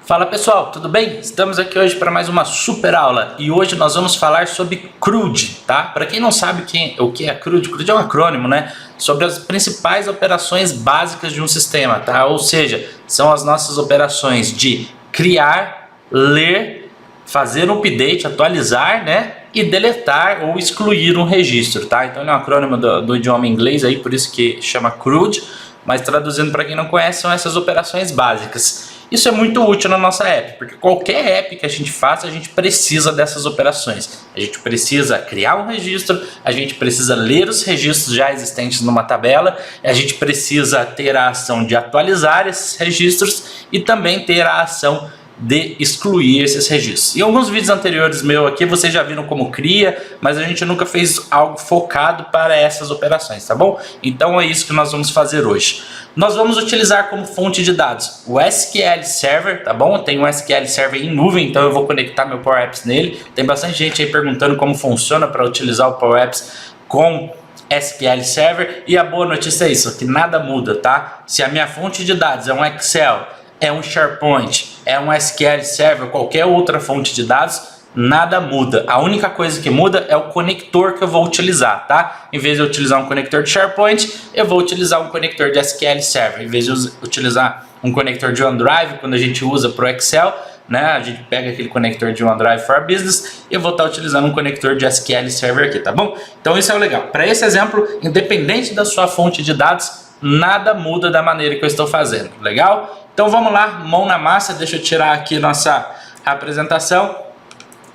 Fala pessoal, tudo bem? Estamos aqui hoje para mais uma super aula e hoje nós vamos falar sobre CRUD, tá? Para quem não sabe o que é CRUD, CRUD é um acrônimo, né? Sobre as principais operações básicas de um sistema, tá? Ou seja, são as nossas operações de criar, ler, fazer um update, atualizar, né? E deletar ou excluir um registro, tá? Então ele é um acrônimo do idioma inglês aí, por isso que chama CRUD, mas traduzindo para quem não conhece, são essas operações básicas. Isso é muito útil na nossa app, porque qualquer app que a gente faça, a gente precisa dessas operações. A gente precisa criar um registro, a gente precisa ler os registros já existentes numa tabela, a gente precisa ter a ação de atualizar esses registros e também ter a ação de excluir esses registros. Em alguns vídeos anteriores meu aqui, vocês já viram como cria, mas a gente nunca fez algo focado para essas operações, tá bom? Então é isso que nós vamos fazer hoje. Nós vamos utilizar como fonte de dados o SQL Server, tá bom? Tem um SQL Server em nuvem, então eu vou conectar meu Power Apps nele. Tem bastante gente aí perguntando como funciona para utilizar o Power Apps com SQL Server, e a boa notícia é isso, que nada muda, tá? Se a minha fonte de dados é um Excel, é um SharePoint, é um SQL Server, qualquer outra fonte de dados, nada muda. A única coisa que muda é o conector que eu vou utilizar, tá? Em vez de eu utilizar um conector de SharePoint, eu vou utilizar um conector de SQL Server. Em vez de utilizar um conector de OneDrive, quando a gente usa para o Excel, né? A gente pega aquele conector de OneDrive for Business e eu vou estar utilizando um conector de SQL Server aqui, tá bom? Então isso é o legal. Para esse exemplo, independente da sua fonte de dados, nada muda da maneira que eu estou fazendo, legal? Então vamos lá, mão na massa, deixa eu tirar aqui nossa apresentação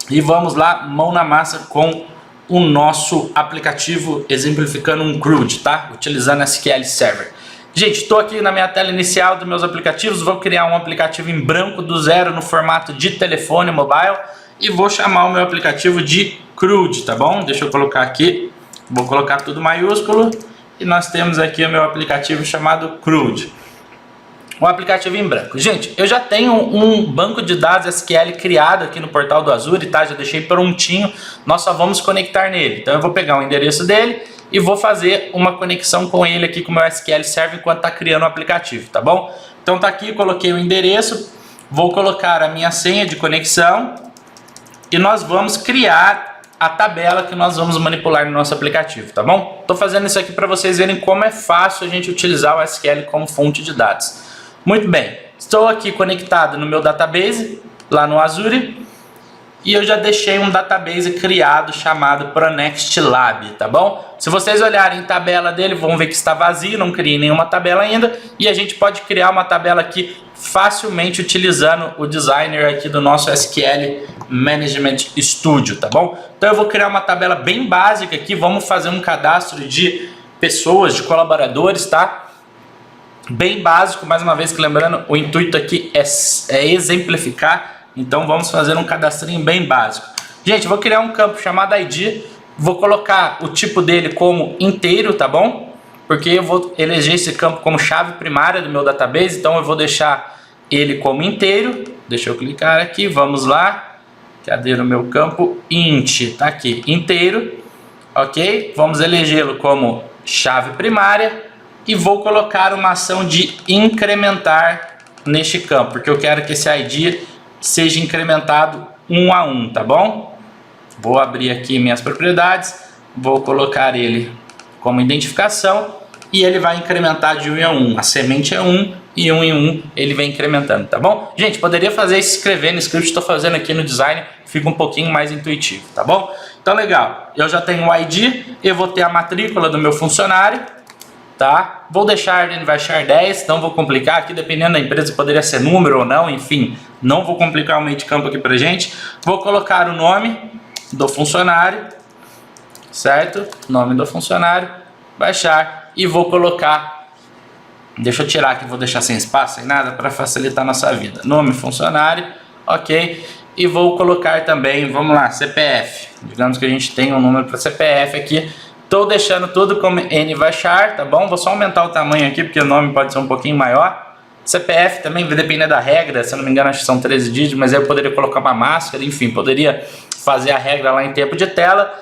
e vamos lá, mão na massa com o nosso aplicativo exemplificando um CRUD, tá? Utilizando SQL Server. Gente, estou aqui na minha tela inicial dos meus aplicativos, vou criar um aplicativo em branco do zero no formato de telefone mobile e vou chamar o meu aplicativo de CRUD, tá bom? Deixa eu colocar aqui, vou colocar tudo maiúsculo e nós temos aqui o meu aplicativo chamado CRUD. Um aplicativo em branco. Gente, eu já tenho um banco de dados SQL criado aqui no portal do Azure, tá? Já deixei prontinho, nós só vamos conectar nele. Então eu vou pegar o endereço dele e vou fazer uma conexão com ele aqui com o meu SQL Server enquanto está criando o aplicativo, tá bom? Então tá aqui, coloquei o endereço, vou colocar a minha senha de conexão e nós vamos criar a tabela que nós vamos manipular no nosso aplicativo, tá bom? Tô fazendo isso aqui para vocês verem como é fácil a gente utilizar o SQL como fonte de dados. Muito bem, estou aqui conectado no meu database, lá no Azure, e eu já deixei um database criado chamado Pronext Lab, tá bom? Se vocês olharem a tabela dele, vão ver que está vazio, não criei nenhuma tabela ainda, e a gente pode criar uma tabela aqui facilmente utilizando o designer aqui do nosso SQL Management Studio, tá bom? Então eu vou criar uma tabela bem básica aqui, vamos fazer um cadastro de pessoas, de colaboradores, tá? Bem básico, mais uma vez que lembrando, o intuito aqui é exemplificar, então vamos fazer um cadastrinho bem básico. Gente, vou criar um campo chamado ID, vou colocar o tipo dele como inteiro, tá bom? Porque eu vou eleger esse campo como chave primária do meu database, então eu vou deixar ele como inteiro. Deixa eu clicar aqui, vamos lá, cadê o meu campo? Int, tá aqui, inteiro, ok? Vamos elegê-lo como chave primária. E vou colocar uma ação de incrementar neste campo, porque eu quero que esse ID seja incrementado 1 a 1, tá bom? Vou abrir aqui minhas propriedades, vou colocar ele como identificação e ele vai incrementar de 1 a 1. A semente é 1 e 1 em 1 ele vem incrementando, tá bom? Gente, poderia fazer isso escrevendo no script, estou fazendo aqui no design, fica um pouquinho mais intuitivo, tá bom? Então legal, eu já tenho o ID, eu vou ter a matrícula do meu funcionário, tá? Vou deixar ele vai char 10, não vou complicar aqui, dependendo da empresa poderia ser número ou não, enfim, não vou complicar o meio de campo aqui pra gente. Vou colocar o nome do funcionário, certo? Nome do funcionário, baixar e vou colocar, deixa eu tirar aqui, vou deixar sem espaço, sem nada para facilitar a nossa vida. Nome funcionário, ok? E vou colocar também, vamos lá, CPF. Digamos que a gente tem um número para CPF aqui. Estou deixando tudo como nvarchar, tá bom? Vou só aumentar o tamanho aqui, porque o nome pode ser um pouquinho maior. CPF também vai depender da regra, se eu não me engano acho que são 13 dígitos, mas aí eu poderia colocar uma máscara, enfim, poderia fazer a regra lá em tempo de tela.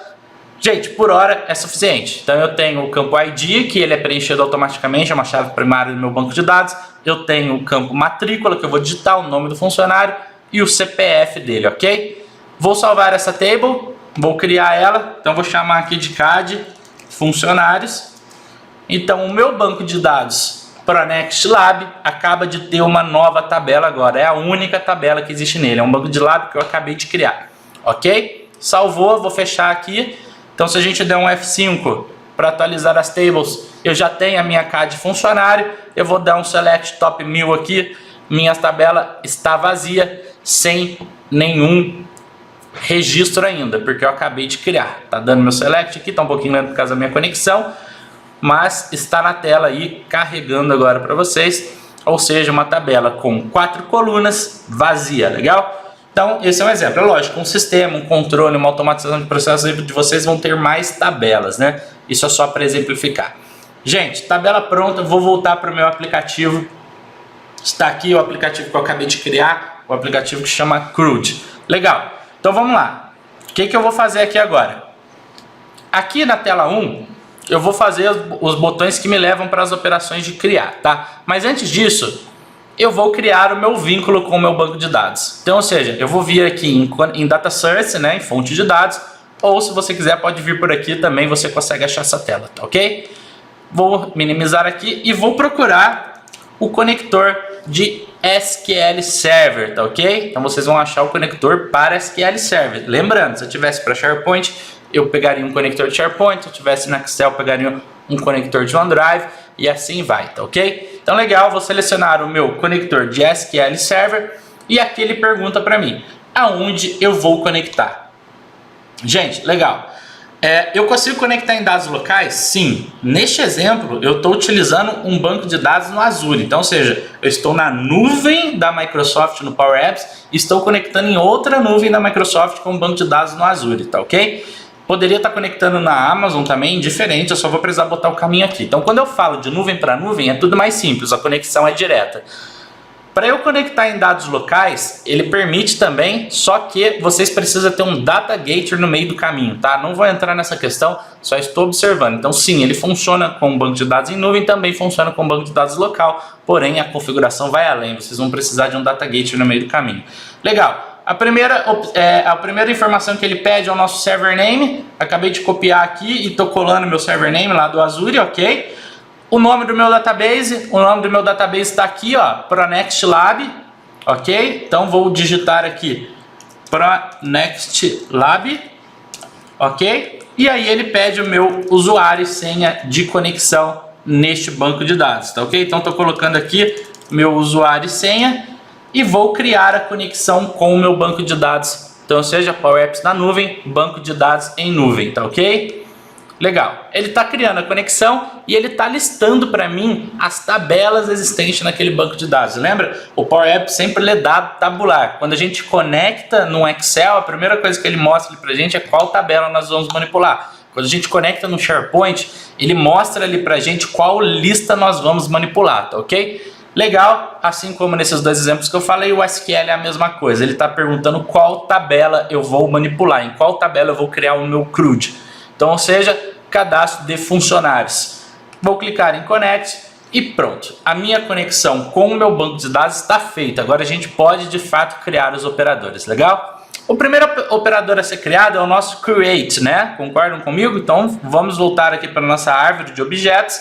Gente, por hora é suficiente. Então eu tenho o campo ID, que ele é preenchido automaticamente, é uma chave primária do meu banco de dados. Eu tenho o campo matrícula, que eu vou digitar o nome do funcionário e o CPF dele, ok? Vou salvar essa table, vou criar ela. Então vou chamar aqui de CAD funcionários. Então o meu banco de dados Pronext Lab acaba de ter uma nova tabela agora. É a única tabela que existe nele. É um banco de lab que eu acabei de criar, ok? Salvou, vou fechar aqui. Então se a gente der um F5 para atualizar as tables, eu já tenho a minha CAD funcionário. Eu vou dar um Select Top 1000 aqui. Minha tabela está vazia, sem nenhum registro ainda, porque eu acabei de criar. Tá dando meu Select aqui, tá um pouquinho lento por causa da minha conexão, mas está na tela aí, carregando agora para vocês. Ou seja, uma tabela com 4 colunas vazia, legal? Então, esse é um exemplo. É lógico, um sistema, um controle, uma automatização de processos de vocês vão ter mais tabelas, né? Isso é só para exemplificar. Gente, tabela pronta, vou voltar para o meu aplicativo. Está aqui o aplicativo que eu acabei de criar, o aplicativo que chama CRUD. Legal, então vamos lá. O que eu vou fazer aqui agora? Aqui na tela 1, eu vou fazer os botões que me levam para as operações de criar, tá? Mas antes disso, eu vou criar o meu vínculo com o meu banco de dados. Então, ou seja, eu vou vir aqui em Data Source, né, em fonte de dados, ou se você quiser pode vir por aqui também, você consegue achar essa tela, tá ok? Vou minimizar aqui e vou procurar o conector de SQL Server, tá ok? Então vocês vão achar o conector para SQL Server. Lembrando, se eu tivesse para SharePoint, eu pegaria um conector de SharePoint, se eu tivesse no Excel, eu pegaria um conector de OneDrive e assim vai, tá ok? Então legal, vou selecionar o meu conector de SQL Server e aqui ele pergunta para mim, aonde eu vou conectar? Gente, legal. Eu consigo conectar em dados locais? Sim. Neste exemplo, eu estou utilizando um banco de dados no Azure. Então, ou seja, eu estou na nuvem da Microsoft no Power Apps e estou conectando em outra nuvem da Microsoft com um banco de dados no Azure, tá ok? Poderia estar conectando na Amazon também, diferente, eu só vou precisar botar o caminho aqui. Então, quando eu falo de nuvem para nuvem, é tudo mais simples, a conexão é direta. Para eu conectar em dados locais, ele permite também, só que vocês precisam ter um data gateway no meio do caminho, tá? Não vou entrar nessa questão, só estou observando. Então sim, ele funciona com um banco de dados em nuvem, também funciona com um banco de dados local, porém a configuração vai além, vocês vão precisar de um data gateway no meio do caminho. Legal, a primeira informação que ele pede é o nosso server name, acabei de copiar aqui e estou colando meu server name lá do Azure, ok? O nome do meu database, está aqui, ó, Pronext Lab, ok? Então vou digitar aqui Pronext Lab, ok? E aí ele pede o meu usuário e senha de conexão neste banco de dados, tá ok? Então estou colocando aqui meu usuário e senha e vou criar a conexão com o meu banco de dados. Então, ou seja, Power Apps na nuvem, banco de dados em nuvem, tá ok? Legal, ele está criando a conexão e ele está listando para mim as tabelas existentes naquele banco de dados. Lembra? O Power Apps sempre lê dado tabular. Quando a gente conecta no Excel, a primeira coisa que ele mostra para a gente é qual tabela nós vamos manipular. Quando a gente conecta no SharePoint, ele mostra ali para a gente qual lista nós vamos manipular, tá ok? Legal, assim como nesses dois exemplos que eu falei, o SQL é a mesma coisa. Ele está perguntando qual tabela eu vou manipular, em qual tabela eu vou criar o meu CRUD. Então, ou seja, cadastro de funcionários. Vou clicar em Connect e pronto. A minha conexão com o meu banco de dados está feita. Agora a gente pode, de fato, criar os operadores. Legal? O primeiro operador a ser criado é o nosso Create, né? Concordam comigo? Então, vamos voltar aqui para a nossa árvore de objetos.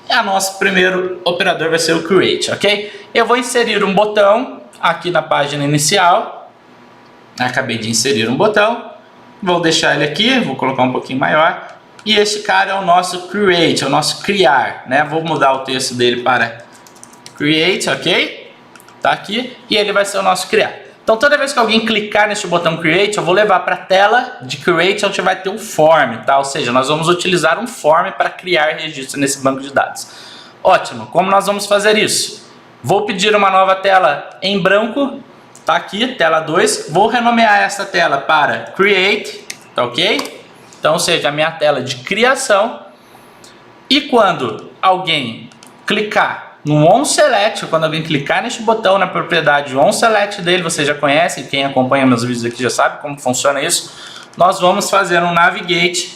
E o nosso primeiro operador vai ser o Create, ok? Eu vou inserir um botão aqui na página inicial. Acabei de inserir um botão. Vou deixar ele aqui, vou colocar um pouquinho maior. E este cara é o nosso Create, é o nosso criar, né? Vou mudar o texto dele para Create, ok? Tá aqui. E ele vai ser o nosso criar. Então toda vez que alguém clicar nesse botão Create, eu vou levar para a tela de Create, onde vai ter um form, tá? Ou seja, nós vamos utilizar um form para criar registro nesse banco de dados. Ótimo, como nós vamos fazer isso? Vou pedir uma nova tela em branco. Tá aqui, tela 2. Vou renomear essa tela para Create, tá ok? Então, ou seja, a minha tela de criação. E quando alguém clicar no OnSelect, quando alguém clicar neste botão na propriedade OnSelect dele, você já conhece, quem acompanha meus vídeos aqui já sabe como funciona isso. Nós vamos fazer um Navigate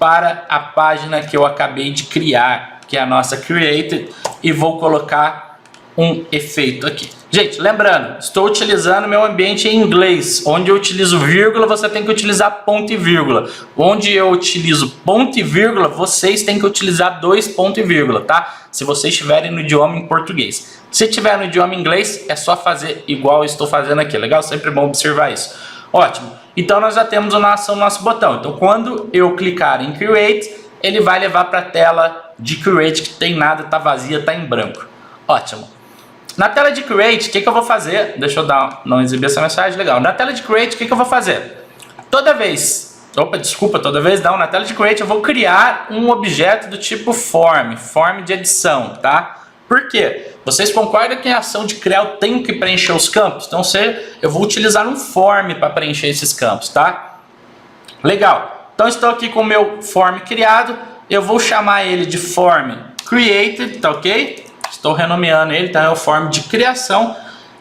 para a página que eu acabei de criar, que é a nossa Created, e vou colocar um efeito aqui. Gente, lembrando, estou utilizando meu ambiente em inglês. Onde eu utilizo vírgula, você tem que utilizar ponto e vírgula. Onde eu utilizo ponto e vírgula, vocês têm que utilizar dois pontos e vírgula, tá? Se vocês estiverem no idioma em português. Se estiver no idioma inglês, é só fazer igual eu estou fazendo aqui, legal? Sempre bom observar isso. Ótimo. Então nós já temos a ação no nosso botão. Então quando eu clicar em Create, ele vai levar para a tela de Create, que tem nada, tá vazia, tá em branco. Ótimo. Na tela de Create, o que eu vou fazer? Deixa eu não exibir essa mensagem, legal. Na tela de Create, o que eu vou fazer? Toda vez não, na tela de Create eu vou criar um objeto do tipo form de edição, tá? Por quê? Vocês concordam que a ação de criar eu tenho que preencher os campos? Então eu vou utilizar um form para preencher esses campos, tá? Legal. Então estou aqui com o meu form criado, eu vou chamar ele de form created, tá ok? Estou renomeando ele, tá? É o form de criação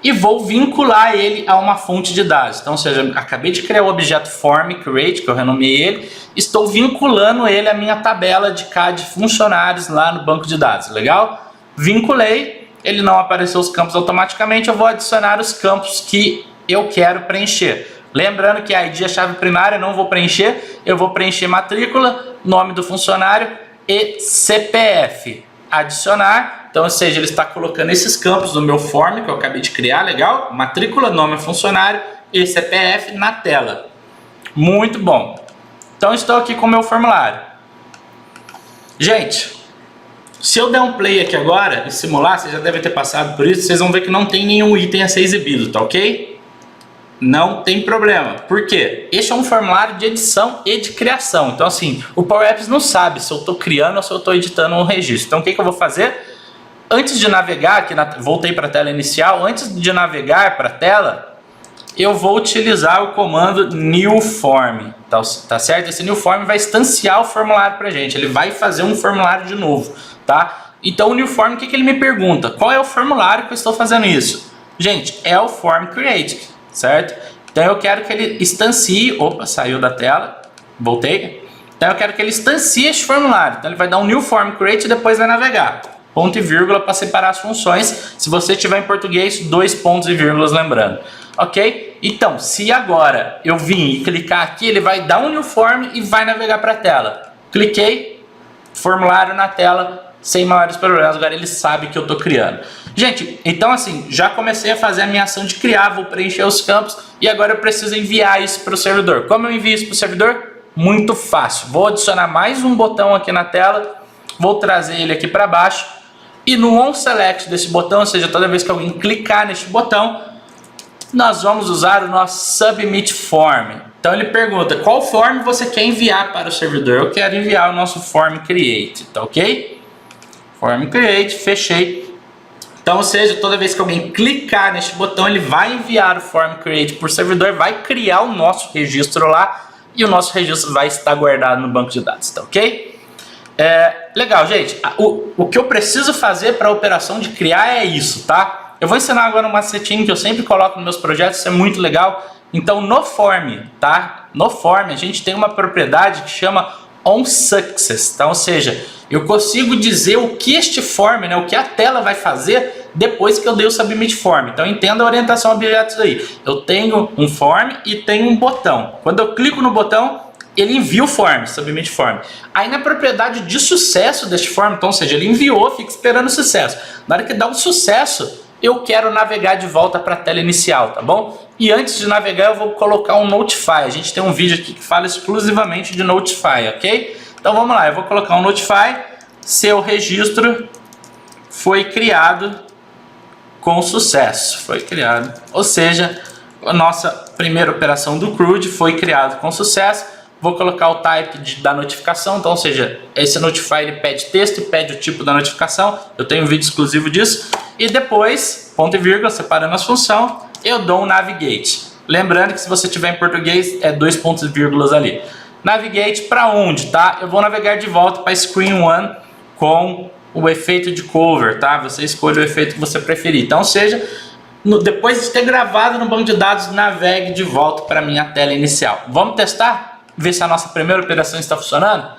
e vou vincular ele a uma fonte de dados. Então, ou seja, acabei de criar o objeto form create, que eu renomeei ele, estou vinculando ele à minha tabela de CAD funcionários lá no banco de dados, legal? Vinculei, ele não apareceu os campos automaticamente, eu vou adicionar os campos que eu quero preencher. Lembrando que a ID é a chave primária, eu não vou preencher, eu vou preencher matrícula, nome do funcionário e CPF. Adicionar, então, ou seja, ele está colocando esses campos no meu form que eu acabei de criar, legal? Matrícula, nome do funcionário e CPF na tela. Muito bom. Então, estou aqui com o meu formulário. Gente, se eu der um play aqui agora e simular, vocês já devem ter passado por isso, vocês vão ver que não tem nenhum item a ser exibido, tá ok? Não tem problema. Por quê? Este é um formulário de edição e de criação. Então, assim, o Power Apps não sabe se eu estou criando ou se eu estou editando um registro. Então, o que eu vou fazer? Antes de navegar, voltei para a tela inicial, antes de navegar para a tela, eu vou utilizar o comando new form, tá certo? Esse new form vai instanciar o formulário para a gente, ele vai fazer um formulário de novo, tá? Então o new form, o que ele me pergunta? Qual é o formulário que eu estou fazendo isso? Gente, é o form create, certo? Então eu quero que ele instancie, opa, saiu da tela, voltei. Então eu quero que ele instancie este formulário, então ele vai dar um new form create e depois vai navegar. Ponto e vírgula para separar as funções. Se você tiver em português, dois pontos e vírgulas, lembrando. Ok? Então, se agora eu vim e clicar aqui, ele vai dar um new form e vai navegar para a tela. Cliquei, formulário na tela, sem maiores problemas. Agora ele sabe que eu estou criando. Gente, então assim, já comecei a fazer a minha ação de criar, vou preencher os campos e agora eu preciso enviar isso para o servidor. Como eu envio isso para o servidor? Muito fácil. Vou adicionar mais um botão aqui na tela, vou trazer ele aqui para baixo. E no onSelect desse botão, ou seja, toda vez que alguém clicar neste botão, nós vamos usar o nosso Submit Form. Então ele pergunta, qual form você quer enviar para o servidor? Eu quero enviar o nosso Form Create, tá ok? Form Create, fechei. Então, ou seja, toda vez que alguém clicar neste botão, ele vai enviar o Form Create para o servidor, vai criar o nosso registro lá e o nosso registro vai estar guardado no banco de dados, tá ok? Legal, gente. O que eu preciso fazer para a operação de criar é isso, tá? Eu vou ensinar agora um macetinho que eu sempre coloco nos meus projetos, isso é muito legal. Então, no form, tá? No form, a gente tem uma propriedade que chama onSuccess, tá? Ou seja, eu consigo dizer o que este form, né, o que a tela vai fazer depois que eu dei o Submit Form. Então, entenda a orientação a objetos aí. Eu tenho um form e tenho um botão. Quando eu clico no botão, ele envia o form, Submit Form. Aí na propriedade de sucesso deste form, então, ou seja, ele enviou, fica esperando o sucesso. Na hora que dá um sucesso, eu quero navegar de volta para a tela inicial, tá bom? E antes de navegar, eu vou colocar um Notify. A gente tem um vídeo aqui que fala exclusivamente de Notify, ok? Então vamos lá, eu vou colocar um Notify. Seu registro foi criado com sucesso. Foi criado. Ou seja, a nossa primeira operação do CRUD foi criado com sucesso. Vou colocar o type da notificação, então, ou seja, esse Notify ele pede texto e pede o tipo da notificação. Eu tenho um vídeo exclusivo disso. E depois, ponto e vírgula, separando as funções, eu dou um Navigate. Lembrando que se você tiver em português, é dois pontos e vírgulas ali. Navigate para onde, tá? Eu vou navegar de volta para Screen 1 com o efeito de cover, tá? Você escolhe o efeito que você preferir. Então, ou seja, depois de ter gravado no banco de dados, navegue de volta para a minha tela inicial. Vamos testar? Ver se a nossa primeira operação está funcionando?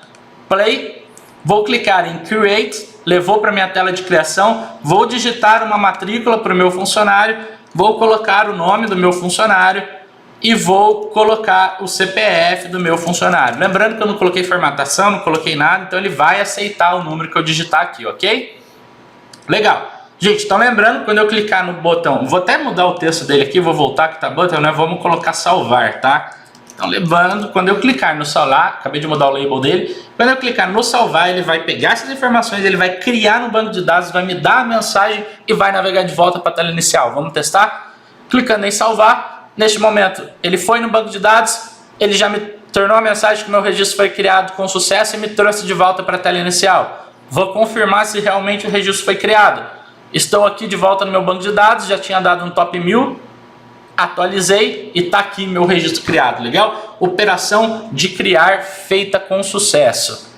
play, vou clicar em Create, levou para minha tela de criação, vou digitar uma matrícula para o meu funcionário, vou colocar o nome do meu funcionário e vou colocar o CPF do meu funcionário. Lembrando que eu não coloquei formatação, não coloquei nada, então ele vai aceitar o número que eu digitar aqui, ok? Legal. Gente, então lembrando, quando eu clicar no botão, vou até mudar o texto dele aqui, vou voltar que tá botão, né? Vamos colocar salvar, tá? Então lembrando, quando eu clicar no salvar, acabei de mudar o label dele, quando eu clicar no salvar, ele vai pegar essas informações, ele vai criar no banco de dados, vai me dar a mensagem e vai navegar de volta para a tela inicial. Vamos testar? Clicando em salvar, neste momento ele foi no banco de dados, ele já me tornou a mensagem que meu registro foi criado com sucesso e me trouxe de volta para a tela inicial. Vou confirmar se realmente o registro foi criado. Estou aqui de volta no meu banco de dados, já tinha dado um top 1000, atualizei e está aqui meu registro criado, legal? Operação de criar feita com sucesso.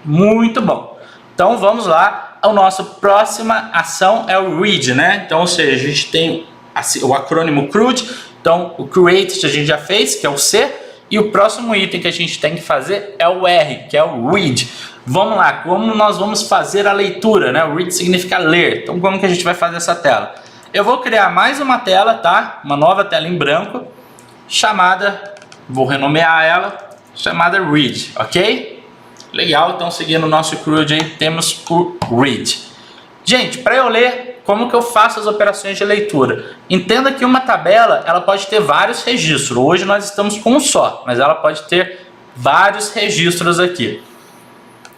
Muito bom. Então vamos lá, a nossa próxima ação é o read, né? Então, ou seja, a gente tem o acrônimo CRUD, então o create a gente já fez, que é o C, e o próximo item que a gente tem que fazer é o R, que é o read. Vamos lá, como nós vamos fazer a leitura, né? O read significa ler. Então como que a gente vai fazer essa tela? Eu vou criar mais uma tela, tá? Uma nova tela em branco, chamada, vou renomear ela, chamada read, ok? Legal, então seguindo o nosso CRUD aí, temos o read. Gente, para eu ler, como que eu faço as operações de leitura? Entenda que uma tabela, ela pode ter vários registros. Hoje nós estamos com um só, mas ela pode ter vários registros aqui.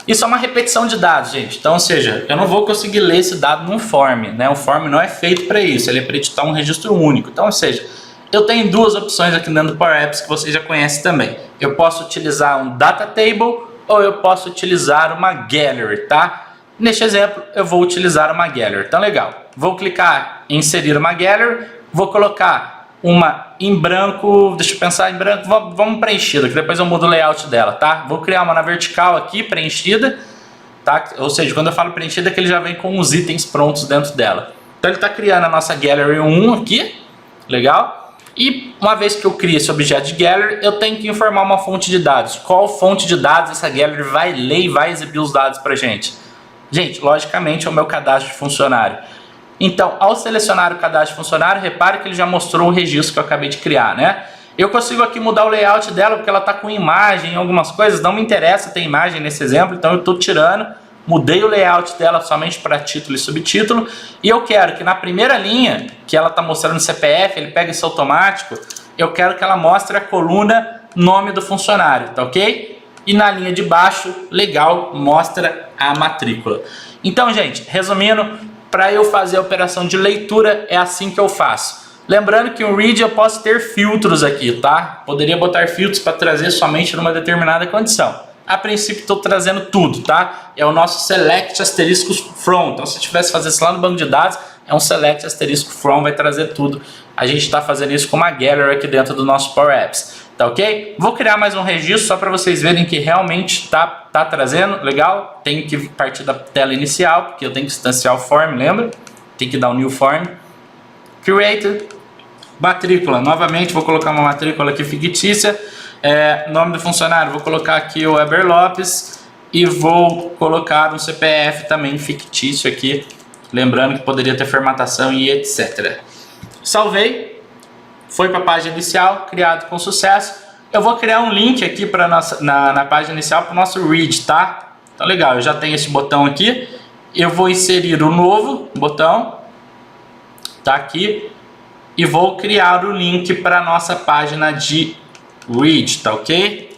Isso é uma repetição de dados, gente. Então, ou seja, eu não vou conseguir ler esse dado num form, né? O form não é feito para isso, ele é para editar um registro único. Então, ou seja, eu tenho duas opções aqui dentro do Power Apps que vocês já conhecem também. Eu posso utilizar um Data Table ou eu posso utilizar uma Gallery, tá? Neste exemplo, eu vou utilizar uma Gallery. Então, legal. Vou clicar em inserir uma Gallery, vou colocar uma em branco, deixa eu pensar em branco, vamos preenchida, que depois eu mudo o layout dela, tá? Vou criar uma na vertical aqui, preenchida, tá? Ou seja, quando eu falo preenchida é que ele já vem com os itens prontos dentro dela. Então ele está criando a nossa Gallery 1 aqui, legal? E uma vez que eu crio esse objeto de Gallery, eu tenho que informar uma fonte de dados. Qual fonte de dados essa Gallery vai ler e vai exibir os dados pra gente? Gente, logicamente é o meu cadastro de funcionário. Então, ao selecionar o cadastro de funcionário, repare que ele já mostrou o registro que eu acabei de criar, né? Eu consigo aqui mudar o layout dela porque ela está com imagem em algumas coisas, não me interessa ter imagem nesse exemplo, então eu estou tirando, mudei o layout dela somente para título e subtítulo, e eu quero que na primeira linha, que ela está mostrando o CPF, ele pega isso automático, eu quero que ela mostre a coluna nome do funcionário, tá ok? E na linha de baixo, legal, mostra a matrícula. Então, gente, resumindo, para eu fazer a operação de leitura, é assim que eu faço. Lembrando que o read eu posso ter filtros aqui, tá? Poderia botar filtros para trazer somente numa determinada condição. A princípio estou trazendo tudo, tá? É o nosso select asterisco from. Então se eu tivesse fazer isso lá no banco de dados, é um select asterisco from, vai trazer tudo. A gente está fazendo isso com uma Gallery aqui dentro do nosso Power Apps. Tá ok? Vou criar mais um registro só para vocês verem que realmente tá trazendo. Legal? Tenho que partir da tela inicial, porque eu tenho que instanciar o form, lembra? Tem que dar um new form. Create. Matrícula. Novamente, vou colocar uma matrícula aqui fictícia. Nome do funcionário, vou colocar aqui o Weber Lopes. E vou colocar um CPF também fictício aqui. Lembrando que poderia ter formatação e etc. Salvei. Foi para a página inicial, criado com sucesso. Eu vou criar um link aqui para na página inicial para o nosso read, tá? Então legal, eu já tenho esse botão aqui. Eu vou inserir o novo botão, tá aqui, e vou criar o link para a nossa página de read, tá ok?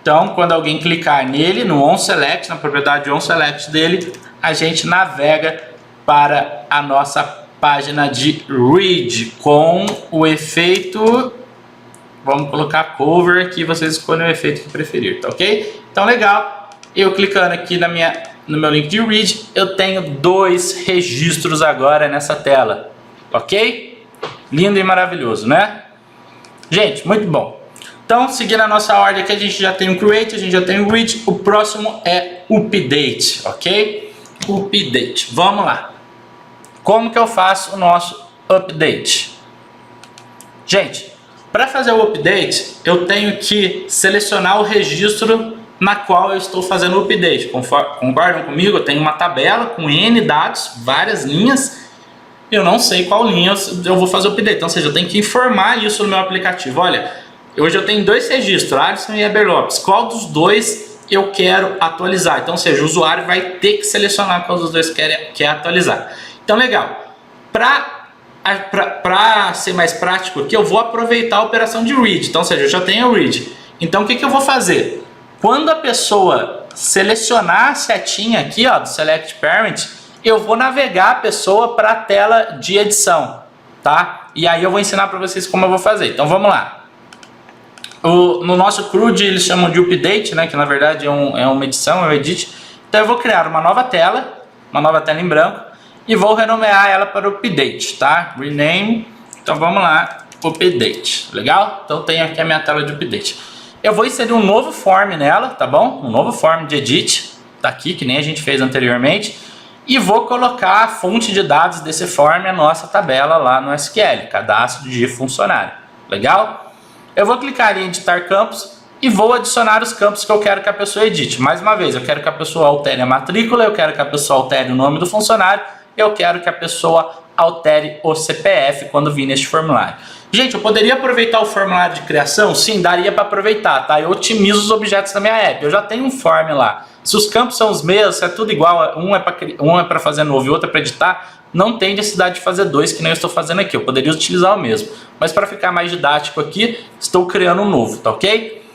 Então, quando alguém clicar nele, no onSelect, na propriedade onSelect dele, a gente navega para a nossa página de read com o efeito, vamos colocar cover aqui, vocês escolhem o efeito que preferir, tá ok? Então legal, eu clicando aqui no meu link de read, eu tenho 2 registros agora nessa tela, ok? Lindo e maravilhoso, né? Gente, muito bom. Então, seguindo a nossa ordem aqui, a gente já tem o create, a gente já tem o read, o próximo é update, ok? Update, vamos lá. Como que eu faço o nosso update? Gente, para fazer o update, eu tenho que selecionar o registro na qual eu estou fazendo o update. Concordam comigo? Eu tenho uma tabela com N dados, várias linhas. Eu não sei qual linha eu vou fazer o update. Então, ou seja, eu tenho que informar isso no meu aplicativo. Olha, hoje eu tenho dois registros, Alisson e Eber Lopes. Qual dos dois eu quero atualizar? Então, ou seja, o usuário vai ter que selecionar qual dos dois quer atualizar. Então, legal. Para ser mais prático aqui, eu vou aproveitar a operação de read. Então, ou seja, eu já tenho o read. Então, o que eu vou fazer? Quando a pessoa selecionar a setinha aqui, ó, do Select Parent, eu vou navegar a pessoa para a tela de edição, tá? E aí eu vou ensinar para vocês como eu vou fazer. Então, vamos lá. No nosso CRUD eles chamam de update, né? Que na verdade é uma edição, é um edit. Então, eu vou criar uma nova tela em branco, e vou renomear ela para update, tá? Rename. Então, vamos lá, update. Legal? Então, tenho aqui a minha tela de update. Eu vou inserir um novo form nela, tá bom? Um novo form de edit, tá aqui, que nem a gente fez anteriormente. E vou colocar a fonte de dados desse form, a nossa tabela lá no SQL, cadastro de funcionário. Legal? Eu vou clicar em editar campos e vou adicionar os campos que eu quero que a pessoa edite. Mais uma vez, eu quero que a pessoa altere a matrícula, eu quero que a pessoa altere o nome do funcionário, eu quero que a pessoa altere o CPF quando vir neste formulário. Gente, eu poderia aproveitar o formulário de criação? Sim, daria para aproveitar, tá? Eu otimizo os objetos da minha app, eu já tenho um form lá. Se os campos são os mesmos, se é tudo igual, um é para fazer novo e outro é para editar, não tem necessidade de fazer dois, que nem eu estou fazendo aqui. Eu poderia utilizar o mesmo. Mas para ficar mais didático aqui, estou criando um novo, tá ok?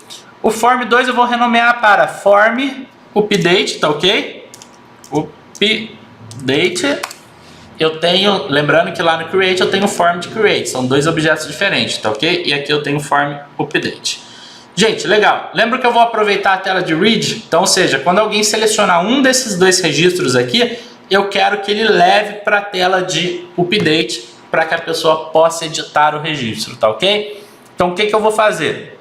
O form 2 eu vou renomear para form update, tá ok? Update. Eu tenho, lembrando que lá no create eu tenho form de create, são dois objetos diferentes, tá ok? E aqui eu tenho form update. Gente, legal. Lembra que eu vou aproveitar a tela de read? Então, ou seja, quando alguém selecionar um desses dois registros aqui, eu quero que ele leve para a tela de update para que a pessoa possa editar o registro, tá ok? Então, o que eu vou fazer?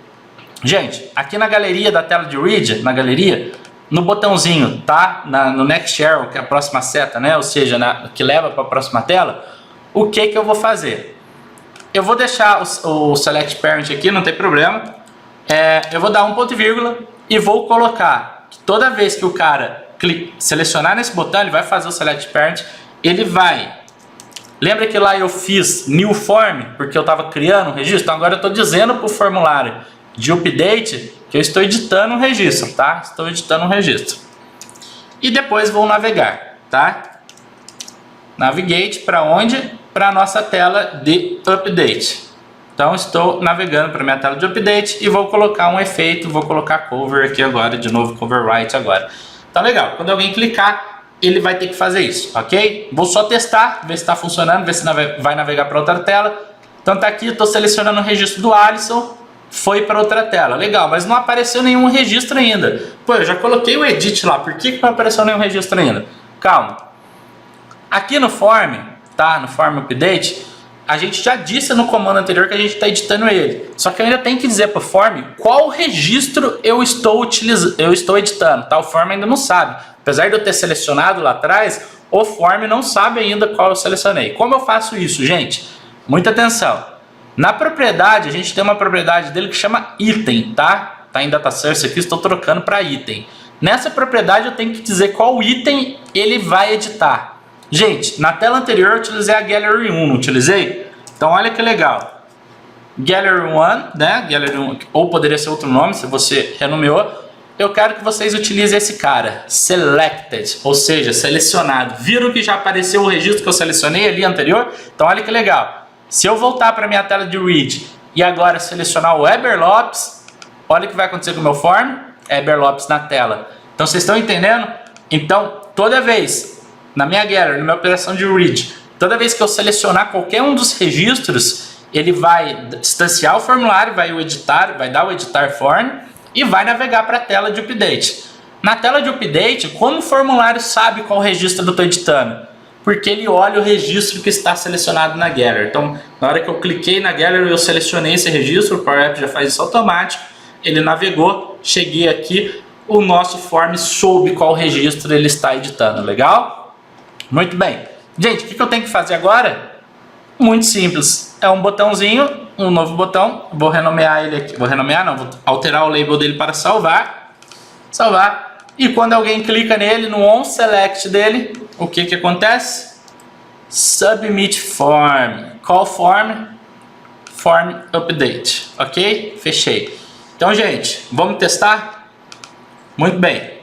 Gente, aqui na galeria da tela de read, na galeria, no botãozinho, tá? No next arrow, que é a próxima seta, né? Ou seja, que leva para a próxima tela, o que eu vou fazer? Eu vou deixar o Select Parent aqui, não tem problema. Eu vou dar um ponto e vírgula e vou colocar que toda vez que o cara selecionar nesse botão, ele vai fazer o Select Parent, ele vai... Lembra que lá eu fiz New Form, porque eu estava criando um registro? Então agora eu estou dizendo para o formulário de update que eu estou editando um registro, tá? Estou editando um registro. E depois vou navegar, tá? Navigate para onde? Para a nossa tela de update. Então estou navegando para a minha tela de update e vou colocar um efeito, vou colocar cover aqui agora, de novo cover right agora. Então legal, quando alguém clicar, ele vai ter que fazer isso, ok? Vou só testar, ver se está funcionando, ver se vai navegar para outra tela. Então tá aqui, estou selecionando o registro do Alisson, foi para outra tela. Legal, mas não apareceu nenhum registro ainda. Pô, eu já coloquei o edit lá, por que não apareceu nenhum registro ainda? Calma. Aqui no form, tá? No form update, a gente já disse no comando anterior que a gente está editando ele. Só que eu ainda tenho que dizer para o form qual registro eu estou editando. Tá? O form ainda não sabe. Apesar de eu ter selecionado lá atrás, o form não sabe ainda qual eu selecionei. Como eu faço isso, gente? Muita atenção. Na propriedade, a gente tem uma propriedade dele que chama item, tá? Tá em data source aqui, estou trocando para item. Nessa propriedade eu tenho que dizer qual item ele vai editar. Gente, na tela anterior eu utilizei a Gallery 1, não utilizei? Então olha que legal. Gallery 1, né? Gallery 1, ou poderia ser outro nome se você renomeou. Eu quero que vocês utilizem esse cara, Selected, ou seja, selecionado. Viram que já apareceu o registro que eu selecionei ali anterior? Então olha que legal. Se eu voltar para a minha tela de read e agora selecionar o Eber Lopes, olha o que vai acontecer com o meu form, Eber Lopes na tela. Então vocês estão entendendo? Então toda vez... Na minha gallery, na minha operação de read, toda vez que eu selecionar qualquer um dos registros, ele vai distanciar o formulário, vai dar o editar form e vai navegar para a tela de update. Na tela de update, como o formulário sabe qual registro eu estou editando? Porque ele olha o registro que está selecionado na gallery. Então, na hora que eu cliquei na gallery, eu selecionei esse registro, o Power App já faz isso automático, ele navegou, cheguei aqui, o nosso form soube qual registro ele está editando, legal? Muito bem. Gente, o que eu tenho que fazer agora? Muito simples. É um botãozinho, um novo botão. Vou renomear ele aqui. Vou alterar o label dele para salvar. salvar. E quando alguém clica nele, no onSelect dele, o que que acontece? Submit form. Qual form? Form update, ok? Fechei. Então, gente, vamos testar? Muito bem.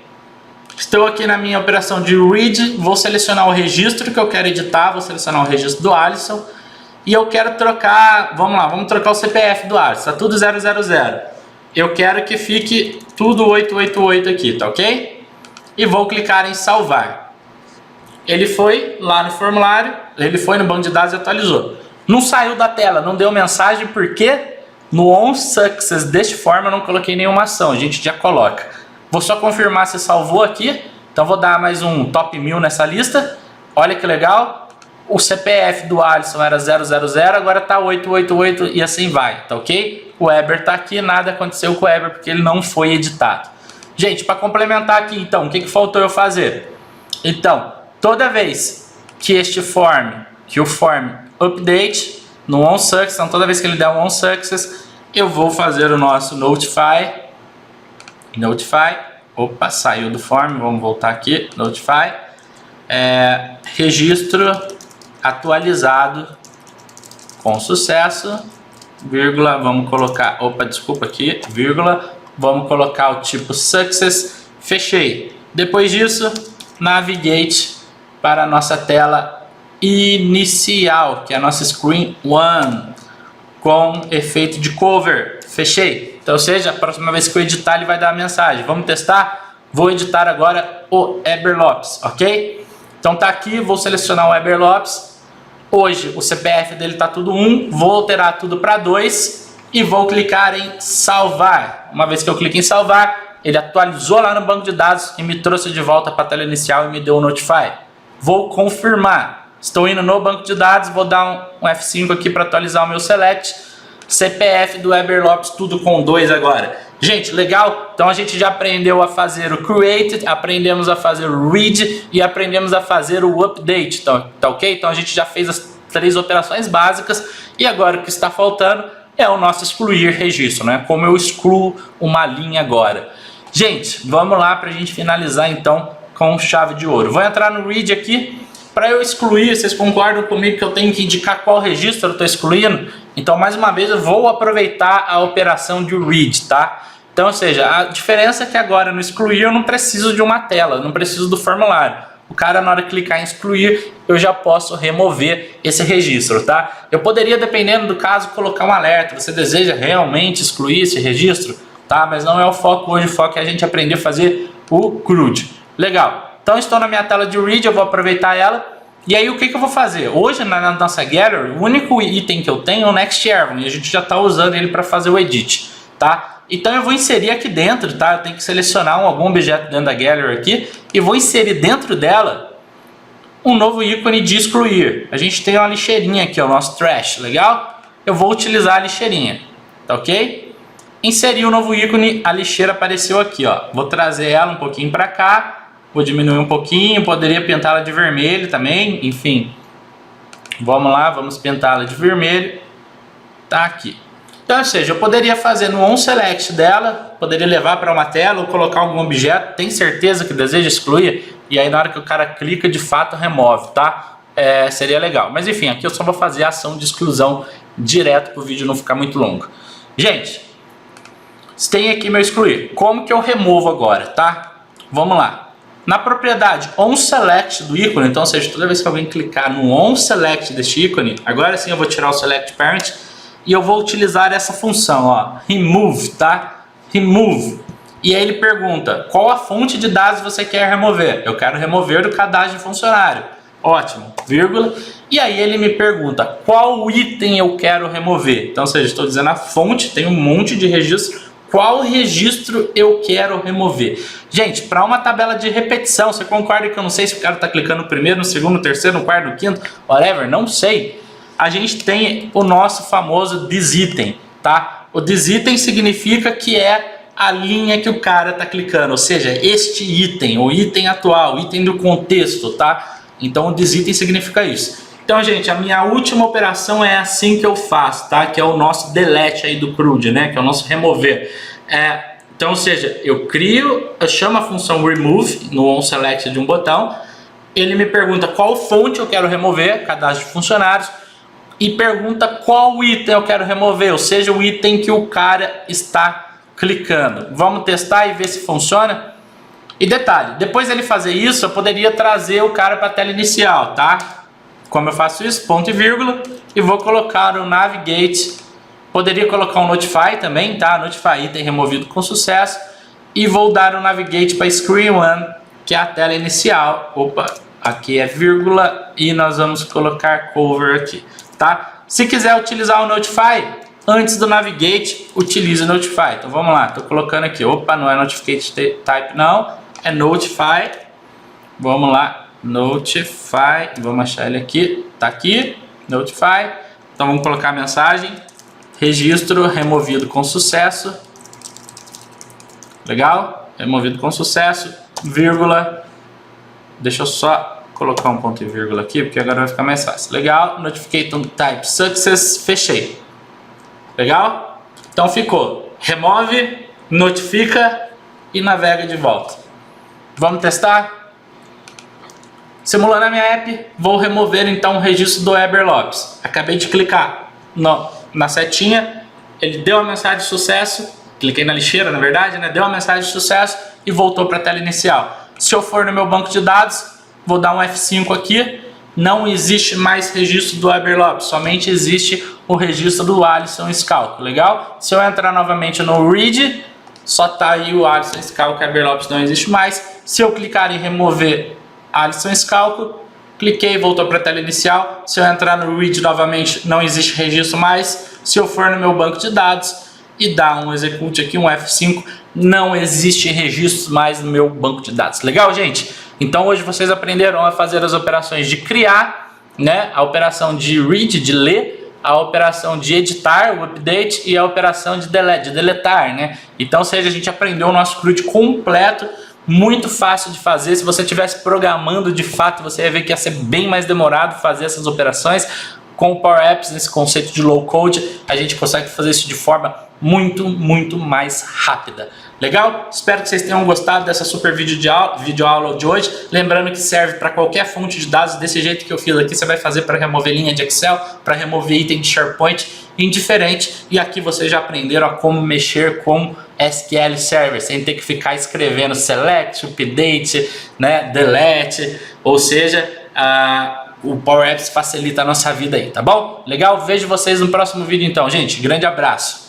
Estou aqui na minha operação de read, vou selecionar o registro que eu quero editar, vou selecionar o registro do Alisson e eu quero trocar, vamos lá, vamos trocar o CPF do Alisson, tá tudo 000. Eu quero que fique tudo 888 aqui, tá ok? E vou clicar em salvar. Ele foi lá no formulário, ele foi no banco de dados e atualizou. Não saiu da tela, não deu mensagem porque no onSuccess deste forma eu não coloquei nenhuma ação, a gente já coloca. Vou só confirmar se salvou aqui. Então vou dar mais um top 1000 nessa lista. Olha que legal. O CPF do Alisson era 000, agora está 888 e assim vai, tá ok? O Weber está aqui, nada aconteceu com o Weber porque ele não foi editado. Gente, para complementar aqui então, o que faltou eu fazer? Então, toda vez que este form, que o form update no onSuccess, então toda vez que ele der um onSuccess, eu vou fazer o nosso notify. Opa, saiu do form, vamos voltar aqui, notify, registro atualizado com sucesso, vírgula, vamos colocar, opa, desculpa aqui, vírgula, vamos colocar o tipo success, fechei. Depois disso, navigate para a nossa tela inicial, que é a nossa screen 1, com efeito de cover, fechei. Então, ou seja, a próxima vez que eu editar, ele vai dar a mensagem. Vamos testar? Vou editar agora o Weber Lopes, ok? Então tá aqui, vou selecionar o Weber Lopes. Hoje o CPF dele tá tudo 1, vou alterar tudo para 2 e vou clicar em salvar. Uma vez que eu clico em salvar, ele atualizou lá no banco de dados e me trouxe de volta para a tela inicial e me deu o notify. Vou confirmar. Estou indo no banco de dados, vou dar um F5 aqui para atualizar o meu select. CPF do Weber Lopes, tudo com 2 agora. Gente, legal? Então a gente já aprendeu a fazer o create, aprendemos a fazer o read e aprendemos a fazer o update, tá ok? Então a gente já fez as 3 operações básicas e agora o que está faltando é o nosso excluir registro, né? Como eu excluo uma linha agora. Gente, vamos lá para a gente finalizar então com chave de ouro. Vou entrar no read aqui. Para eu excluir, vocês concordam comigo que eu tenho que indicar qual registro eu estou excluindo? Então, mais uma vez, eu vou aproveitar a operação de read, tá? Então, ou seja, a diferença é que agora no excluir eu não preciso de uma tela, não preciso do formulário. O cara, na hora de clicar em excluir, eu já posso remover esse registro, tá? Eu poderia, dependendo do caso, colocar um alerta. Você deseja realmente excluir esse registro? Tá? Mas não é o foco hoje, o foco é a gente aprender a fazer o CRUD. Legal. Então estou na minha tela de read, eu vou aproveitar ela. E aí o que eu vou fazer? Hoje na nossa Gallery, o único item que eu tenho é o Next Erwin. E a gente já está usando ele para fazer o edit, tá? Então eu vou inserir aqui dentro, tá? Eu tenho que selecionar algum objeto dentro da Gallery aqui. E vou inserir dentro dela um novo ícone de excluir. A gente tem uma lixeirinha aqui, o nosso trash, legal? Eu vou utilizar a lixeirinha, tá ok? Inseri o novo ícone, a lixeira apareceu aqui, ó. Vou trazer ela um pouquinho para cá. Vou diminuir um pouquinho, poderia pintá-la de vermelho também, enfim. Vamos lá, vamos pintá-la de vermelho. Tá aqui. Então, ou seja, eu poderia fazer no onSelect dela, poderia levar para uma tela ou colocar algum objeto, tem certeza que deseja excluir? E aí na hora que o cara clica, de fato remove, tá? Seria legal. Mas enfim, aqui eu só vou fazer a ação de exclusão direto para o vídeo não ficar muito longo. Gente, tem aqui meu excluir. Como que eu removo agora, tá? Vamos lá. Na propriedade onSelect do ícone, então, ou seja, toda vez que alguém clicar no onSelect deste ícone, agora sim eu vou tirar o Select Parent e eu vou utilizar essa função, ó, Remove, tá? Remove. E aí ele pergunta, qual a fonte de dados você quer remover? Eu quero remover do cadastro de funcionário. Ótimo, vírgula. E aí ele me pergunta, qual item eu quero remover? Então, ou seja, estou dizendo a fonte, tem um monte de registro. Qual registro eu quero remover? Gente, para uma tabela de repetição, você concorda que eu não sei se o cara está clicando no primeiro, no segundo, no terceiro, no quarto, no quinto, whatever, não sei. A gente tem o nosso famoso thisItem, tá? O thisItem significa que é a linha que o cara está clicando, ou seja, este item, o item atual, o item do contexto, tá? Então o thisItem significa isso. Então, gente, a minha última operação é assim que eu faço, tá? Que é o nosso delete aí do CRUD, né? Que é o nosso remover. Então, ou seja, eu chamo a função remove no onSelect de um botão, ele me pergunta qual fonte eu quero remover, cadastro de funcionários, e pergunta qual item eu quero remover, ou seja, o item que o cara está clicando. Vamos testar e ver se funciona? E detalhe, depois dele fazer isso, eu poderia trazer o cara para a tela inicial, tá? Como eu faço isso? Ponto e vírgula, e vou colocar o Navigate. Poderia colocar um Notify também, tá? Notify item removido com sucesso. E vou dar o Navigate para Screen 1, que é a tela inicial. Opa, aqui é vírgula e nós vamos colocar cover aqui, tá? Se quiser utilizar o Notify, antes do Navigate, utilize o Notify. Então vamos lá, estou colocando aqui. Opa, não é Notificate Type não, é Notify. Vamos lá, Notify. Vamos achar ele aqui, tá aqui, Notify. Então vamos colocar a mensagem. Registro removido com sucesso. Legal? Removido com sucesso. Vírgula. Deixa eu só colocar um ponto e vírgula aqui, porque agora vai ficar mais fácil. Legal? Notification Type Success. Fechei. Legal? Então ficou. Remove, notifica e navega de volta. Vamos testar? Simulando a minha app, vou remover então o registro do Weber Lopes. Acabei de clicar na setinha, ele deu a mensagem de sucesso, cliquei na lixeira na verdade, né? Deu a mensagem de sucesso e voltou para a tela inicial. Se eu for no meu banco de dados, vou dar um F5 aqui, não existe mais registro do Weber Lopes, somente existe o registro do Alisson Scalco, legal? Se eu entrar novamente no Read, só tá aí o Alisson Scalco, Weber Lopes não existe mais. Se eu clicar em remover Alisson Scalco, cliquei, voltou para a tela inicial. Se eu entrar no Read novamente, não existe registro mais. Se eu for no meu banco de dados e dar um execute aqui, um F5, não existe registro mais no meu banco de dados. Legal, gente? Então hoje vocês aprenderam a fazer as operações de criar, né? A operação de read, de ler, a operação de editar, o update, e a operação de delete, de deletar, né? Então, ou seja, a gente aprendeu o nosso CRUD completo, muito fácil de fazer. Se você estivesse programando de fato, você ia ver que ia ser bem mais demorado fazer essas operações. Com o Power Apps, nesse conceito de low code, a gente consegue fazer isso de forma muito mais rápida. Legal? Espero que vocês tenham gostado dessa super videoaula de hoje. Lembrando que serve para qualquer fonte de dados, desse jeito que eu fiz aqui. Você vai fazer para remover linha de Excel, para remover item de SharePoint, indiferente. E aqui vocês já aprenderam a como mexer com SQL Server, sem ter que ficar escrevendo select, update, né, delete, ou seja, o Power Apps facilita a nossa vida aí, tá bom? Legal? Vejo vocês no próximo vídeo então, gente. Grande abraço!